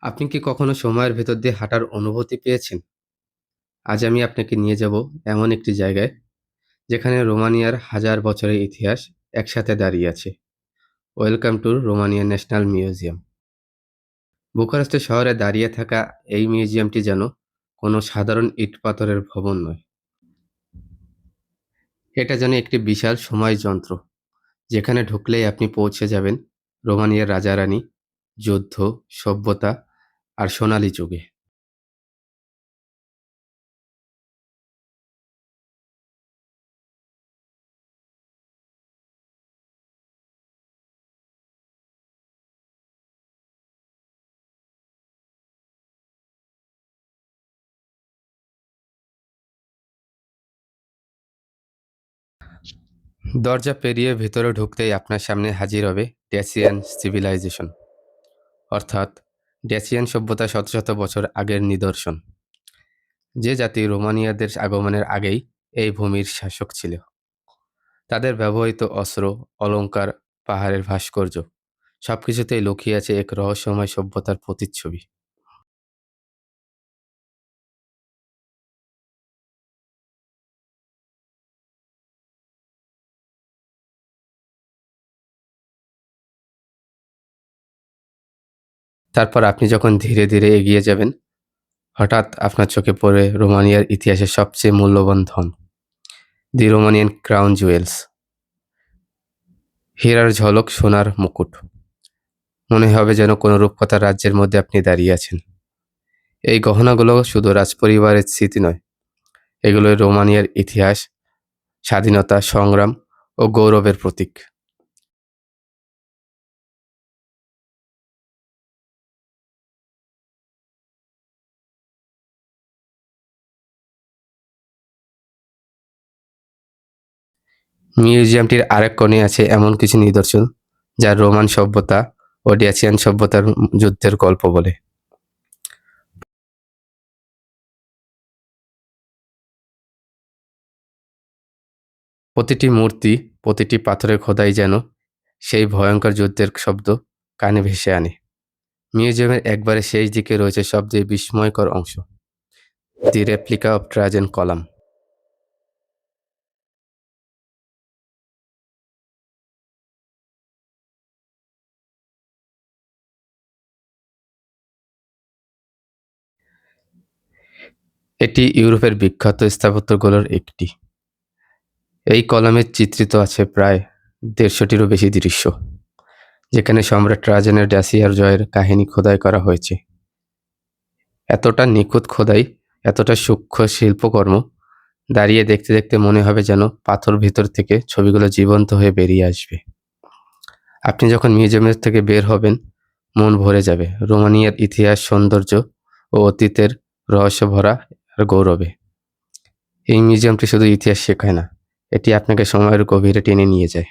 আপনি কি কখনো সময়ের ভেতর দিয়ে হাঁটার অনুভূতি পেয়েছেন? আজ আমি আপনাকে নিয়ে যাব এমন একটি জায়গায়, যেখানে রোমানিয়ার হাজার বছরের ইতিহাস একসাথে দাঁড়িয়ে আছে। Welcome to Romania national museum. Bucharest শহরে দাঁড়িয়ে থাকা এই মিউজিয়ামটি যেন কোনো সাধারণ ইট-পাথরের ভবন নয়। এটা যেন একটি বিশাল সময় যন্ত্র, যেখানে ঢুকলেই আপনি পৌঁছে যাবেন রোমানিয়ার রাজা-রানী, যুদ্ধ, সভ্যতা আর সোনালী যুগে। দরজা পেরিয়ে ভেতরে ঢুকতেই আপনার সামনে হাজির হবে ড্যাচিয়ান সিভিলাইজেশন, অর্থাৎ ড্যাচিয়ান সভ্যতা শত শত বছর আগের নিদর্শন। যে জাতি রোমানিয়াদের আগমনের আগেই এই ভূমির শাসক ছিল। তাদের ব্যবহৃত অস্ত্র, অলংকার, পাহাড়ের ভাস্কর্য সবকিছুতেই লুকিয়ে আছে এক রহস্যময় সভ্যতার প্রতিচ্ছবি। তারপর আপনি যখন ধীরে ধীরে এগিয়ে যাবেন, হঠাৎ আপনার চোখে পড়ে রোমানিয়ার ইতিহাসের সবচেয়ে মূল্যবান ধন, দি রোমানিয়ান ক্রাউন জুয়েলস। হীরার ঝলক, সোনার মুকুট। মনে হবে যেন কোনো রূপকথার রাজ্যের মধ্যে আপনি দাঁড়িয়ে আছেন। এই গহনাগুলো শুধু রাজপরিবারের স্মৃতি নয়, এগুলো রোমানিয়ার ইতিহাস, স্বাধীনতা, সংগ্রাম ও গৌরবের প্রতীক। মিউজিয়ামটির আরেক কোণে আছে এমন কিছু নিদর্শন যা রোমান সভ্যতা ও ড্যাচিয়ান সভ্যতার যুদ্ধের গল্প বলে। প্রতিটি মূর্তি, প্রতিটি পাথরের খোদাই যেন সেই ভয়ঙ্কর যুদ্ধের শব্দ কানে ভেসে আনে। মিউজিয়ামের একবারে শেষ দিকে রয়েছে সবচেয়ে বিস্ময়কর অংশ, দি রেপ্লিকা অফ ট্রাজান কলাম। এটি ইউরোপের বিখ্যাত স্থাপত্যগুলোর একটি। এই কলামে চিত্রিত আছে প্রায় ১৫০টিরও বেশি দৃশ্য, যেখানে সম্রাট ট্রাজানের ড্যাসিয়ার জয়ের কাহিনী খোদাই করা হয়েছে। এতটা নিখুঁত খোদাই, এতটা সূক্ষ্ম শিল্পকর্ম, দাঁড়িয়ে দেখতে দেখতে মনে হবে যেন পাথর ভিতর থেকে ছবিগুলো জীবন্ত হয়ে বেরিয়ে আসবে। আপনি যখন মিউজিয়ামের থেকে বের হবেন, মন ভরে যাবে রোমানিয়ার ইতিহাস, সৌন্দর্য ও অতীতের রহস্য ভরা আর গৌরবে। এই মিউজিয়ামটি শুধু ইতিহাস শেখায় না, এটি আপনাকে সময়ের গভীরে টেনে নিয়ে যায়।